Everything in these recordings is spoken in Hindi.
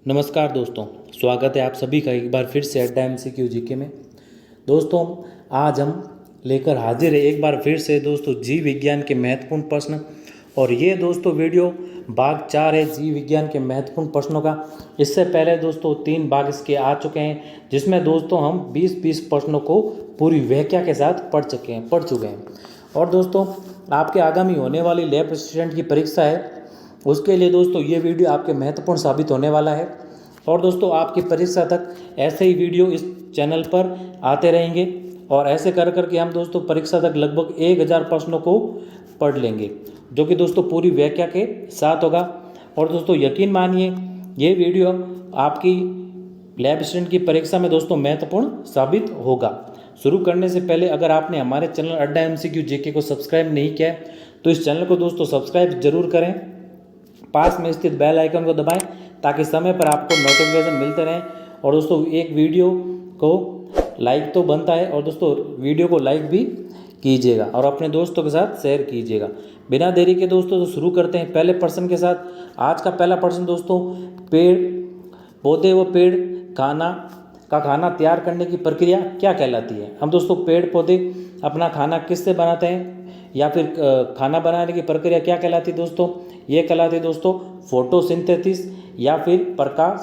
नमस्कार दोस्तों, स्वागत है आप सभी का एक बार फिर से अड्डा MCQ जीके में। दोस्तों, आज हम लेकर हाजिर है एक बार फिर से दोस्तों जीव विज्ञान के महत्वपूर्ण प्रश्न। और ये दोस्तों वीडियो भाग 4 है जीव विज्ञान के महत्वपूर्ण प्रश्नों का। इससे पहले दोस्तों 3 भाग इसके आ चुके हैं, जिसमें दोस्तों हम 20 प्रश्नों को पूरी व्याख्या के साथ पढ़ चुके हैं। और दोस्तों, आपके आगामी होने वाली लैब असिस्टेंट की परीक्षा है, उसके लिए दोस्तों ये वीडियो आपके महत्वपूर्ण साबित होने वाला है। और दोस्तों, आपकी परीक्षा तक ऐसे ही वीडियो इस चैनल पर आते रहेंगे और ऐसे कर करके हम दोस्तों परीक्षा तक लगभग 1000 प्रश्नों को पढ़ लेंगे, जो कि दोस्तों पूरी व्याख्या के साथ होगा। और दोस्तों यकीन मानिए, ये वीडियो आपकी लैब असिस्टेंट की परीक्षा में दोस्तों महत्वपूर्ण साबित होगा। शुरू करने से पहले अगर आपने हमारे चैनल अड्डा MCQ जीके को सब्सक्राइब नहीं किया है तो इस चैनल को दोस्तों सब्सक्राइब जरूर करें। पास में स्थित बेल आइकन को दबाएं ताकि समय पर आपको नोटिफिकेशन मिलते रहें। और दोस्तों, एक वीडियो को लाइक तो बनता है, और दोस्तों वीडियो को लाइक भी कीजिएगा और अपने दोस्तों के साथ शेयर कीजिएगा। बिना देरी के दोस्तों तो शुरू करते हैं पहले प्रश्न के साथ। आज का पहला प्रश्न दोस्तों, पेड़ पौधे व पेड़ खाना तैयार करने की प्रक्रिया क्या कहलाती है। हम दोस्तों पेड़ पौधे अपना खाना किससे बनाते हैं, या फिर खाना बनाने की प्रक्रिया क्या कहलाती है दोस्तों, ये कहलाती है दोस्तों फोटोसिंथेसिस या फिर प्रकाश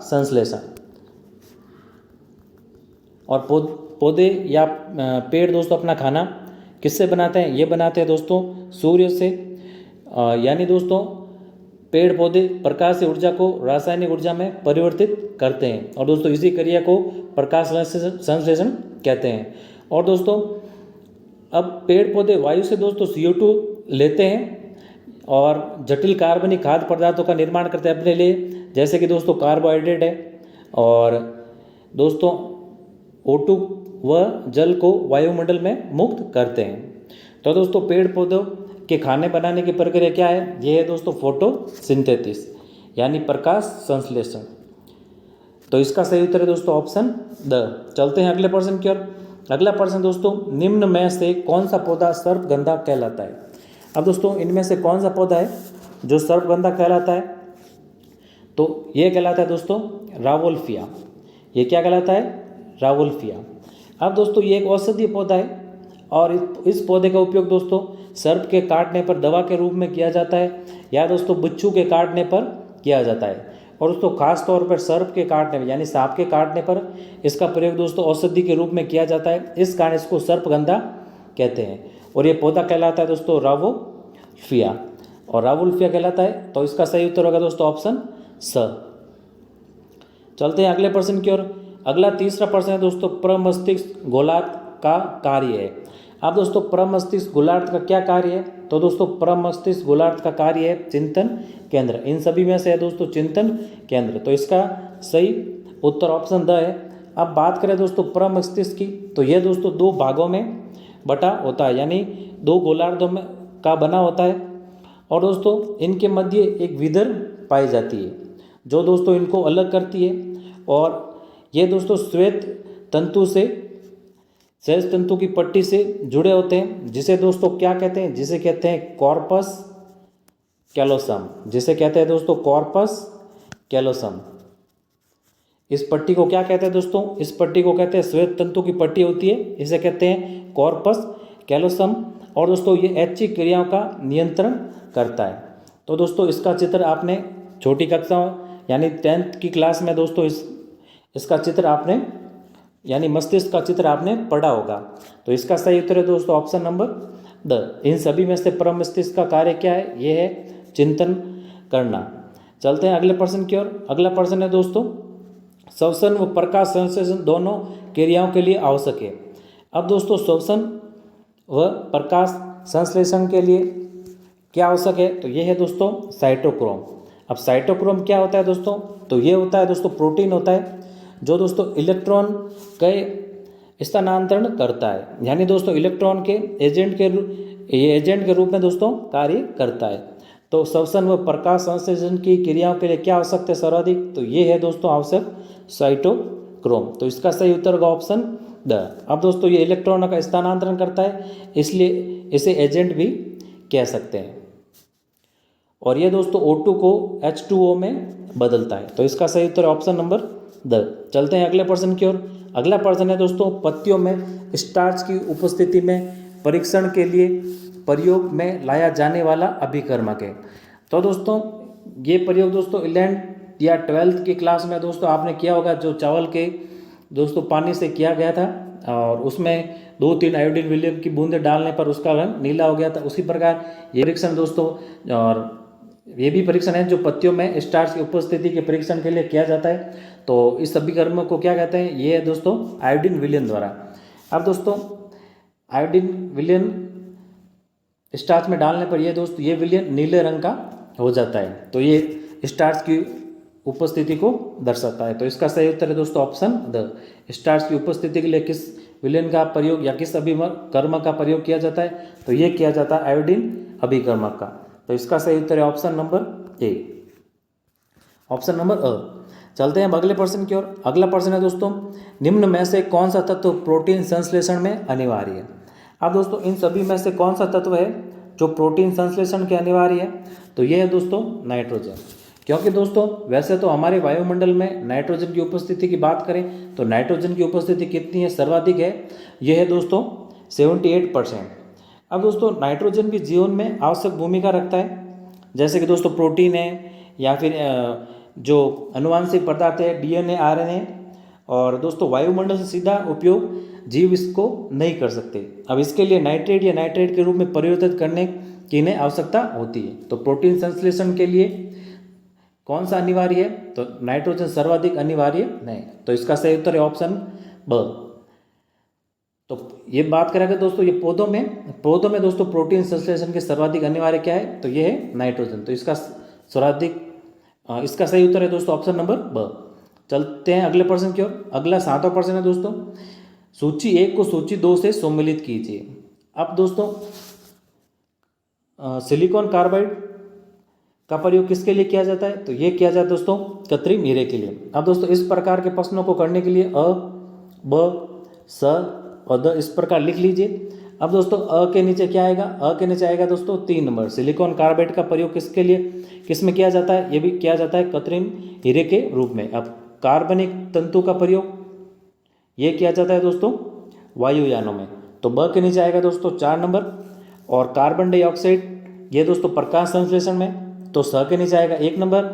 संश्लेषण। और पौधे या पेड़ दोस्तों अपना खाना किससे बनाते हैं, ये बनाते हैं दोस्तों सूर्य से। यानी दोस्तों पेड़ पौधे प्रकाश से ऊर्जा को रासायनिक ऊर्जा में परिवर्तित करते हैं, और दोस्तों इसी क्रिया को प्रकाश संश्लेषण कहते हैं। और दोस्तों, अब पेड़ पौधे वायु से दोस्तों CO2 लेते हैं और जटिल कार्बनिक खाद्य पदार्थों का निर्माण करते हैं अपने लिए, जैसे कि दोस्तों कार्बोहाइड्रेट है। और दोस्तों O2 व जल को वायुमंडल में मुक्त करते हैं। तो दोस्तों पेड़ पौधों के खाने बनाने की प्रक्रिया क्या है, ये है दोस्तों फोटोसिंथेसिस यानी प्रकाश संश्लेषण। तो इसका सही उत्तर है दोस्तों ऑप्शन द। चलते हैं अगले प्रश्न की ओर। अगला प्रश्न दोस्तों, निम्न में से कौन सा पौधा सर्पगंधा कहलाता है। अब दोस्तों इनमें से कौन सा पौधा है जो सर्पगंधा कहलाता है, तो ये कहलाता है दोस्तों रावोल्फिया। ये क्या कहलाता है, रावोल्फिया। अब दोस्तों ये एक औषधीय पौधा है, और इस पौधे का उपयोग दोस्तों सर्प के काटने पर दवा के रूप में किया जाता है, या दोस्तों बिच्छू के काटने पर किया जाता है। और दोस्तों खास तौर पर सर्प के काटने में यानी सांप के काटने पर इसका प्रयोग दोस्तों औषधि के रूप में किया जाता है, इस कारण इसको सर्पगंधा कहते हैं। और ये पौधा कहलाता है दोस्तों रावोल्फिया, और रावोल्फिया कहलाता है। तो इसका सही उत्तर होगा दोस्तों ऑप्शन स। चलते हैं अगले प्रश्न की ओर। अगला तीसरा प्रश्न है दोस्तों, प्रमस्तिष्क गोलार्ध का कार्य है। अब दोस्तों प्रमस्तिष्क गोलार्ध का क्या कार्य है, तो दोस्तों प्रमस्तिष्क गोलार्ध का कार्य है चिंतन केंद्र। इन सभी में से है दोस्तों चिंतन केंद्र। तो इसका सही उत्तर ऑप्शन द है। अब बात करें दोस्तों प्रमस्तिष्क की, तो यह दोस्तों 2 भागों में बटा होता है, यानी 2 गोलार्धों में का बना होता है। और दोस्तों इनके मध्य एक विदर पाई जाती है, जो दोस्तों इनको अलग करती है। और ये दोस्तों श्वेत तंतु की पट्टी से जुड़े होते हैं, जिसे दोस्तों क्या कहते हैं, जिसे कहते हैं कॉर्पस कैलोसम। जिसे कहते हैं दोस्तों कॉर्पस कैलोसम। इस पट्टी को क्या कहते हैं दोस्तों, इस पट्टी को कहते हैं श्वेत तंतु की पट्टी होती है, इसे कहते हैं कॉर्पस कैलोसम। और दोस्तों ये ऐच्छिक क्रियाओं का नियंत्रण करता है। तो दोस्तों इसका चित्र आपने छोटी कक्षा यानी 10th की क्लास में दोस्तों इसका चित्र आपने यानी मस्तिष्क का चित्र आपने पढ़ा होगा। तो इसका सही उत्तर है दोस्तों ऑप्शन नंबर द। इन सभी में से प्रमस्तिष्क का कार्य क्या है, ये है चिंतन करना। चलते हैं अगले प्रश्न की ओर। अगला प्रश्न है दोस्तों, श्वसन व प्रकाश संश्लेषण दोनों क्रियाओं के लिए आवश्यक है। अब दोस्तों श्वसन व प्रकाश संश्लेषण के लिए क्या आवश्यक है, तो ये है दोस्तों साइटोक्रोम। अब साइटोक्रोम क्या होता है दोस्तों, तो ये होता है दोस्तों प्रोटीन होता है, जो दोस्तों इलेक्ट्रॉन के स्थानांतरण करता है, यानी दोस्तों इलेक्ट्रॉन के एजेंट के रूप में दोस्तों कार्य करता है। तो श्वसन व प्रकाश संश्लेषण की क्रियाओं के लिए क्या आवश्यक है सर्वाधिक, तो ये है दोस्तों आवश्यक साइटोक्रोम। तो इसका सही उत्तर होगा ऑप्शन द। अब दोस्तों ये इलेक्ट्रॉनों का स्थानांतरण करता है, इसलिए इसे एजेंट भी कह सकते हैं। और ये दोस्तों O2 को H2O में बदलता है। तो इसका सही उत्तर है ऑप्शन नंबर द। चलते हैं अगले प्रश्न की ओर। अगला प्रश्न है दोस्तों, पत्तियों में स्टार्च की उपस्थिति में परीक्षण के लिए प्रयोग में लाया जाने वाला अभिकर्मक है। तो दोस्तों ये प्रयोग दोस्तों 11th या 12th की क्लास में दोस्तों आपने किया होगा, जो चावल के दोस्तों पानी से किया गया था और उसमें 2-3 आयोडीन विलियम की बूंदें डालने पर उसका रंग नीला हो गया था। उसी प्रकार ये परीक्षण दोस्तों, और ये भी परीक्षण है जो पत्तियों में स्टार्च की उपस्थिति के परीक्षण के लिए किया जाता है। तो इस अभिकर्मक को क्या कहते हैं, ये है दोस्तों आयोडीन विलयन द्वारा। अब दोस्तों आयोडीन विलयन स्टार्च में डालने पर ये दोस्तों ये विलयन नीले रंग का हो जाता है। तो ये स्टार्च की उपस्थिति को दर्शाता है। तो इसका सही उत्तर है दोस्तों ऑप्शन द। स्टार्च की उपस्थिति के लिए किस विलयन का प्रयोग या किस अभिकर्मक का प्रयोग किया जाता है, तो ये किया जाता है आयोडीन अभिकर्मक का। तो इसका सही उत्तर है option number A, option number अ। चलते हैं अगले प्रश्न की ओर। अगला प्रश्न है दोस्तों, निम्न में से कौन सा तत्व प्रोटीन संश्लेषण में अनिवार्य है। अब दोस्तों इन सभी में से कौन सा तत्व है जो प्रोटीन संश्लेषण के अनिवार्य है, तो ये है दोस्तों नाइट्रोजन। क्योंकि दोस्तों वैसे तो हमारे वायुमंडल में नाइट्रोजन की उपस्थिति की बात करें तो नाइट्रोजन की उपस्थिति कितनी है, सर्वाधिक है, यह है दोस्तों 78%। अब दोस्तों नाइट्रोजन भी जीवन में आवश्यक भूमिका रखता है, जैसे कि दोस्तों प्रोटीन है या फिर जो अनुवांशिक पदार्थ है डीएनए आरएनए, और दोस्तों वायुमंडल से सीधा उपयोग जीव इसको नहीं कर सकते। अब इसके लिए नाइट्रेट या नाइट्रेट के रूप में परिवर्तित करने की इन्हें आवश्यकता होती है। तो प्रोटीन संश्लेषण के लिए कौन सा अनिवार्य है, तो नाइट्रोजन सर्वाधिक अनिवार्य नहीं। तो इसका सही उत्तर है ऑप्शन ब। तो ये बात करेंगे दोस्तों, ये पौधों में दोस्तों प्रोटीन संश्लेषण के सर्वाधिक अनिवार्य क्या है, तो ये है नाइट्रोजन। तो इसका सर्वाधिक इसका सही उत्तर है दोस्तों ऑप्शन नंबर ब। चलते हैं अगले प्रश्न की ओर। अगला 7वां प्रश्न है दोस्तों, सूची 1 को सूची 2 से सम्मिलित कीजिए। अब दोस्तों सिलिकॉन कार्बाइड का प्रयोग किसके लिए किया जाता है, तो ये किया जाता है दोस्तों कृत्रिम हीरे के लिए। अब दोस्तों इस प्रकार के प्रश्नों को करने के लिए अ, ब, स और द इस प्रकार लिख लीजिए। अब दोस्तों अ के नीचे क्या आएगा, अ के नीचे आएगा दोस्तों 3 नंबर। सिलिकॉन कार्बाइड का प्रयोग किसके लिए किस में किया जाता है, ये भी किया जाता है कृत्रिम हीरे के रूप में। अब कार्बनिक तंतु का प्रयोग ये किया जाता है दोस्तों वायुयानों में। तो ब के नीचे आएगा दोस्तों 4 नंबर। और कार्बन डाइऑक्साइड ये दोस्तों प्रकाश संश्लेषण में, तो स के नीचे आएगा 1 नंबर।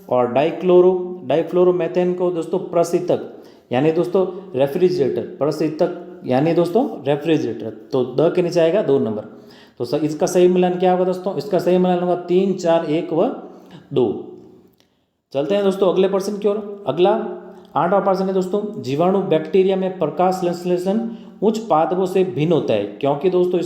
और डाइफ्लोरोमेथेन को दोस्तों प्रशीतक यानी दोस्तों रेफ्रिजरेटर, प्रशीतक यानी दोस्तों रेफ्रिजरेटर, तो द के नीचे आएगा 2 नंबर। तो इसका सही मिलान क्या होगा दोस्तों, इसका सही मिलान होगा 3, 4, 1 व 2। चलते हैं दोस्तों अगले प्रश्न की ओर। अगला 8वां प्रश्न है दोस्तों, जीवाणु बैक्टीरिया में प्रकाश संश्लेषण उच्च पादपों से भिन्न होता है, क्योंकि दोस्तों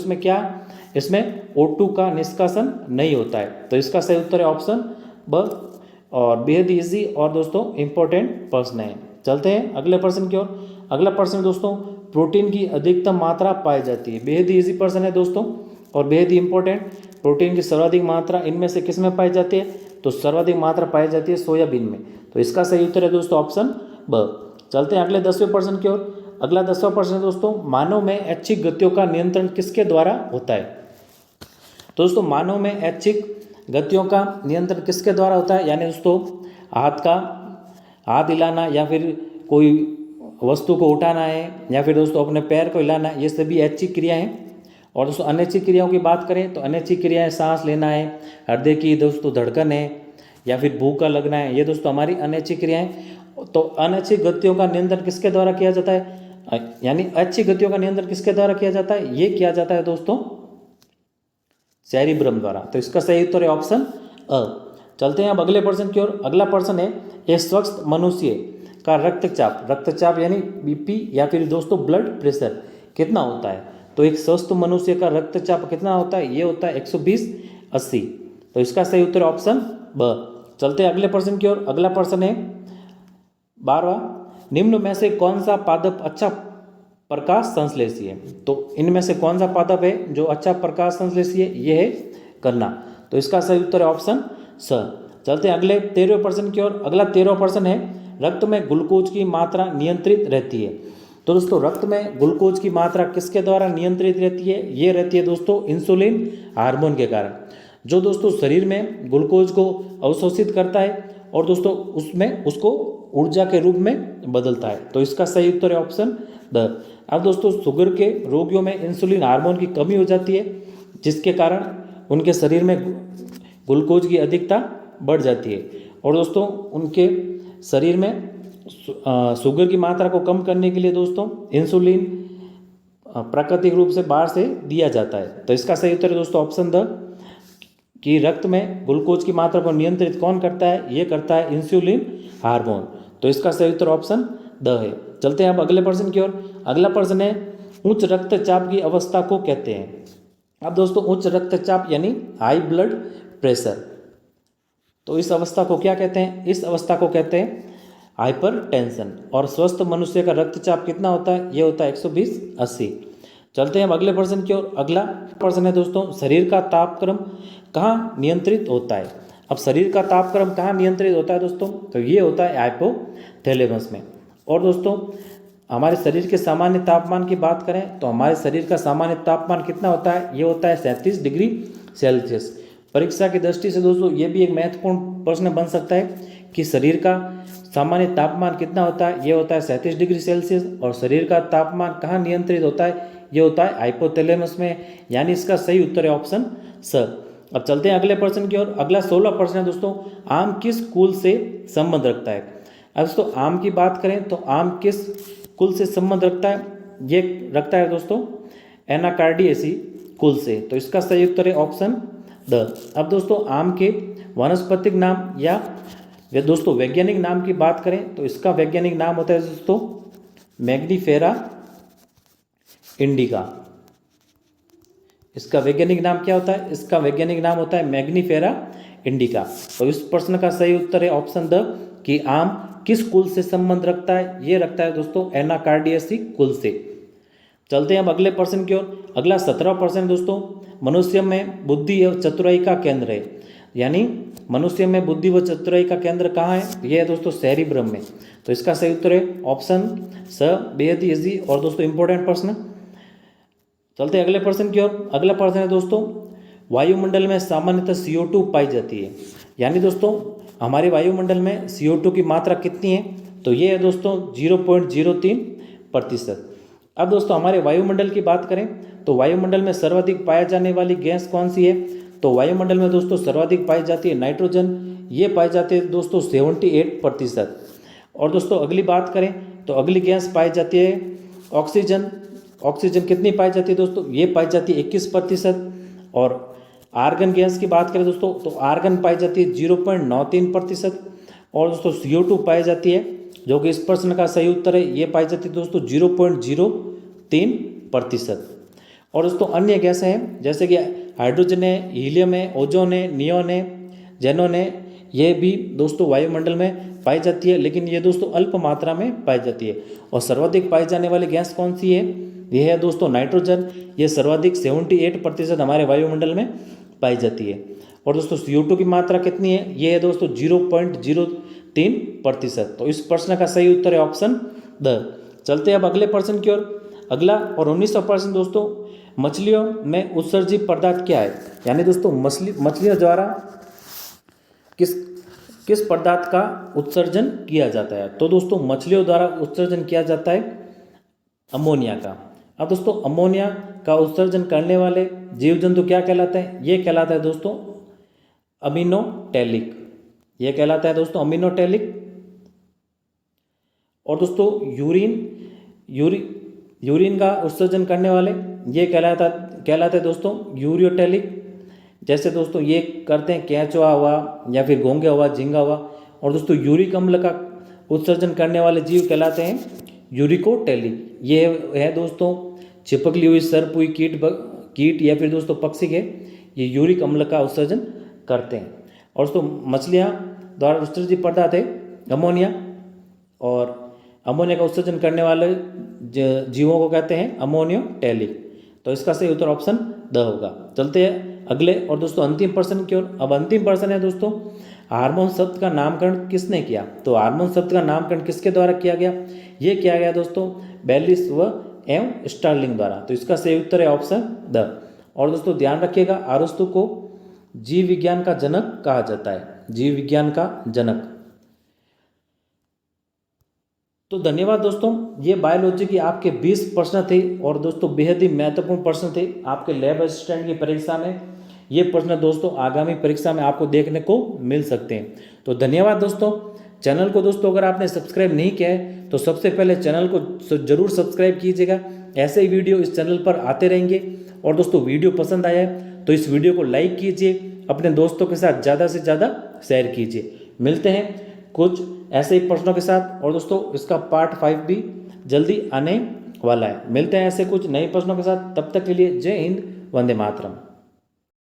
इसमें O2 का निष्कासन नहीं होता है। तो इसका सही उत्तर है ऑप्शन ब। और बेहद ईजी और दोस्तों इंपॉर्टेंट प्रश्न है। चलते हैं अगले प्रश्न की ओर। अगला प्रश्न दोस्तों, प्रोटीन की अधिकतम मात्रा पाई जाती है। बेहद ईजी प्रश्न है दोस्तों और बेहद ही इंपॉर्टेंट। प्रोटीन की सर्वाधिक मात्रा इनमें से किस में पाई जाती है, तो सर्वाधिक मात्रा पाई जाती है सोयाबीन में। तो इसका सही उत्तर है दोस्तों ऑप्शन ब। चलते हैं अगले 10वें प्रश्न की ओर। अगला 10वां प्रश्न है दोस्तों, मानव में ऐच्छिक गतियों का नियंत्रण किसके द्वारा होता है। तो दोस्तों मानव में ऐच्छिक गतियों का नियंत्रण किसके द्वारा होता है, यानी दोस्तों हाथ हिलाना या फिर कोई वस्तु को उठाना है या फिर दोस्तों अपने पैर को हिलाना, ये सभी ऐच्छिक क्रिया हैं। और दोस्तों अनैच्छिक क्रियाओं की बात करें तो अनैच्छिक क्रियाएं सांस लेना है, हृदय की दोस्तों धड़कन है या फिर भूख का लगना है, ये दोस्तों हमारी अनैच्छिक क्रियाएं। तो अनैच्छिक गतियों का नियंत्रण किसके द्वारा किया जाता है, यानी ऐच्छिक गतियों का नियंत्रण किसके द्वारा किया जाता है, ये किया जाता है दोस्तों सेरिब्रम द्वारा। तो इसका सही उत्तर है ऑप्शन अ। चलते हैं अब अगले प्रश्न की ओर। अगला प्रश्न है, एक स्वस्थ मनुष्य का रक्तचाप यानी बीपी या फिर दोस्तों ब्लड प्रेशर कितना होता है। तो एक स्वस्थ मनुष्य का रक्तचाप कितना होता है, ये होता है 120/80। तो इसका सही उत्तर ऑप्शन ब। चलते हैं अगले प्रश्न की ओर। अगला प्रश्न है 12वां, निम्न में से कौन सा पादप अच्छा प्रकाश संश्लेषी है। तो इनमें से कौन सा पादप है जो अच्छा प्रकाश संश्लेषी है, ये है गन्ना। तो इसका सही उत्तर है ऑप्शन स। चलते हैं अगले 13वें प्रश्न की ओर। अगला 13वां प्रश्न है, रक्त में ग्लूकोज की मात्रा नियंत्रित रहती है। तो दोस्तों रक्त में ग्लूकोज की मात्रा किसके द्वारा नियंत्रित रहती है, ये रहती है दोस्तों इंसुलिन हार्मोन के कारण। जो दोस्तों शरीर में ग्लूकोज को अवशोषित करता है और दोस्तों उसमें उसको ऊर्जा के रूप में बदलता है। तो इसका सही उत्तर है ऑप्शन द। अब दोस्तों शुगर के रोगियों में इंसुलिन हार्मोन की कमी हो जाती है, जिसके कारण उनके शरीर में ग्लूकोज की अधिकता बढ़ जाती है और दोस्तों उनके शरीर में शुगर की मात्रा को कम करने के लिए दोस्तों इंसुलिन प्राकृतिक रूप से बाहर से दिया जाता है। तो इसका सही उत्तर है दोस्तों ऑप्शन द कि रक्त में ग्लूकोज की मात्रा को नियंत्रित कौन करता है, ये करता है इंसुलिन हार्मोन। तो इसका सही उत्तर ऑप्शन द है। चलते हैं अब अगले प्रश्न की ओर। अगला प्रश्न है उच्च रक्तचाप की अवस्था को कहते हैं। अब दोस्तों उच्च रक्तचाप यानी हाई ब्लड प्रेशर, तो इस अवस्था को क्या कहते हैं? इस अवस्था को कहते हैं हाइपरटेंशन। और स्वस्थ मनुष्य का रक्तचाप कितना होता है? ये होता है 120/80। चलते हैं अब अगले प्रश्न की ओर। अगला प्रश्न है दोस्तों शरीर का तापक्रम कहाँ नियंत्रित होता है? अब शरीर का तापक्रम कहाँ नियंत्रित होता है दोस्तों? तो ये होता है हाइपोथैलेमस में। और दोस्तों हमारे शरीर के सामान्य तापमान की बात करें तो हमारे शरीर का सामान्य तापमान कितना होता है? ये होता है 37 डिग्री सेल्सियस। परीक्षा की दृष्टि से दोस्तों ये भी एक महत्वपूर्ण प्रश्न बन सकता है कि शरीर का सामान्य तापमान कितना होता है? ये होता है 37 डिग्री सेल्सियस। और शरीर का तापमान कहाँ नियंत्रित होता है? ये होता है हाइपोथैलेमस में, यानी इसका सही उत्तर है ऑप्शन स। अब चलते हैं अगले प्रश्न की ओर। अगला 16 प्रश्न है दोस्तों आम किस कुल से संबंध रखता है? अब दोस्तों आम की बात करें तो आम किस कुल से संबंध रखता है? ये रखता है दोस्तों एनाकार्डियेसी कुल से। तो इसका सही उत्तर है ऑप्शन द। अब दोस्तों आम के वानस्पतिक नाम या दोस्तों वैज्ञानिक नाम की बात करें तो इसका वैज्ञानिक नाम होता है दोस्तों मैग्नीफेरा इंडिका। इसका वैज्ञानिक नाम क्या होता है? इसका वैज्ञानिक नाम होता है मैग्नीफेरा इंडिका। तो इस प्रश्न का सही उत्तर है ऑप्शन द कि आम किस कुल से संबंध रखता है? ये रखता है दोस्तों एनाकार्डियेसी कुल से। चलते हैं अब अगले प्रश्न की ओर। अगला 17 प्रश्न दोस्तों मनुष्य में बुद्धि एवं चतुराई का केंद्र है, यानी मनुष्य में बुद्धि व चतुराई का केंद्र कहाँ है? ये है दोस्तों सेरिब्रम में। तो इसका सही उत्तर है ऑप्शन स। बेहद ही इजी और दोस्तों इंपॉर्टेंट प्रश्न। चलते हैं अगले प्रश्न की ओर। अगला प्रश्न है दोस्तों वायुमंडल में सामान्यतः CO2 पाई जाती है, यानी दोस्तों हमारे वायुमंडल में CO2 की मात्रा कितनी है? तो ये है दोस्तों 0.03%। अब दोस्तों हमारे वायुमंडल की बात करें तो वायुमंडल में सर्वाधिक पाया जाने वाली गैस कौन सी है? तो वायुमंडल में दोस्तों सर्वाधिक पाई जाती है नाइट्रोजन, ये पाई जाती है दोस्तों 78%। और दोस्तों अगली बात करें तो अगली गैस पाई जाती है ऑक्सीजन। ऑक्सीजन कितनी पाई जाती है दोस्तों? ये पाई जाती है 21%। और आर्गन गैस की बात करें दोस्तों तो आर्गन पाई जाती है 0.93%। और दोस्तों CO2 पाई जाती है, जो कि इस प्रश्न का सही उत्तर है, ये पाई जाती है दोस्तों 0.03%। और दोस्तों अन्य गैसें हैं जैसे कि हाइड्रोजन है, हीलियम है, ओजोन है, नियोन है, जेनोन है, ये भी दोस्तों वायुमंडल में पाई जाती है, लेकिन ये दोस्तों अल्प मात्रा में पाई जाती है। और सर्वाधिक पाई जाने वाली गैस कौन सी है? यह है दोस्तों नाइट्रोजन, ये सर्वाधिक 78% हमारे वायुमंडल में पाई जाती है। और दोस्तों CO2 की मात्रा कितनी है? ये है दोस्तों 0.03%। तो इस प्रश्न का सही उत्तर है ऑप्शन द। चलते हैं अब अगले प्रश्न की ओर। अगला और 19वां प्रश्न दोस्तों मछलियों में उत्सर्जित पदार्थ क्या है? यानी दोस्तों मछलियों द्वारा किस पदार्थ का उत्सर्जन किया जाता है? तो दोस्तों मछलियों द्वारा उत्सर्जन किया जाता है अमोनिया का। अब दोस्तों अमोनिया का उत्सर्जन करने वाले जीव जंतु क्या कहलाते हैं? ये कहलाता है दोस्तों अमीनोटैलिक। ये कहलाता है दोस्तों अमीनोटैलिक। और दोस्तों यूरिन का उत्सर्जन करने वाले ये कहलाता है दोस्तों यूरियोटैलिक। जैसे दोस्तों ये करते हैं केंचुआ हुआ या फिर घोंघा हुआ, झींगा हुआ। और दोस्तों यूरिक अम्ल का उत्सर्जन करने वाले जीव कहलाते हैं यूरिकोटैलिक। ये है दोस्तों चिपकली हुई सर्प हुई कीट या फिर दोस्तों पक्षी के, ये यूरिक अम्ल का उत्सर्जन करते हैं। और दोस्तों मछलियाँ द्वारा उत्सर्जित पदार्थ है अमोनिया, और अमोनिया का उत्सर्जन करने वाले जीवों को कहते हैं अमोनियोटैलिक। तो इसका सही उत्तर ऑप्शन द होगा। चलते हैं अगले और दोस्तों अंतिम प्रश्न की ओर। अब अंतिम प्रश्न है दोस्तों हार्मोन शब्द का नामकरण किसने किया? तो हार्मोन शब्द का नामकरण किसके द्वारा किया गया? ये किया गया दोस्तों बेलिस व एवं स्टार्लिंग द्वारा। तो इसका सही उत्तर है ऑप्शन द। और दोस्तों ध्यान रखिएगा अरस्तु को जीव विज्ञान का जनक कहा जाता है? जीव विज्ञान का जनक। तो धन्यवाद दोस्तों, ये बायोलॉजी की आपके 20 प्रश्न थे और दोस्तों बेहद ही महत्वपूर्ण प्रश्न थे आपके लैब असिस्टेंट की परीक्षा में। ये प्रश्न दोस्तों आगामी परीक्षा में आपको देखने को मिल सकते हैं। तो धन्यवाद दोस्तों। चैनल को दोस्तों अगर आपने सब्सक्राइब नहीं किया है तो सबसे पहले चैनल को जरूर सब्सक्राइब कीजिएगा। ऐसे ही वीडियो इस चैनल पर आते रहेंगे। और दोस्तों वीडियो पसंद आया है तो इस वीडियो को लाइक कीजिए, अपने दोस्तों के साथ ज़्यादा से ज़्यादा शेयर कीजिए। मिलते हैं कुछ ऐसे ही प्रश्नों के साथ, और दोस्तों इसका पार्ट 5 भी जल्दी आने वाला है। मिलते हैं ऐसे कुछ नए प्रश्नों के साथ, तब तक के लिए जय हिंद, वंदे मातरम।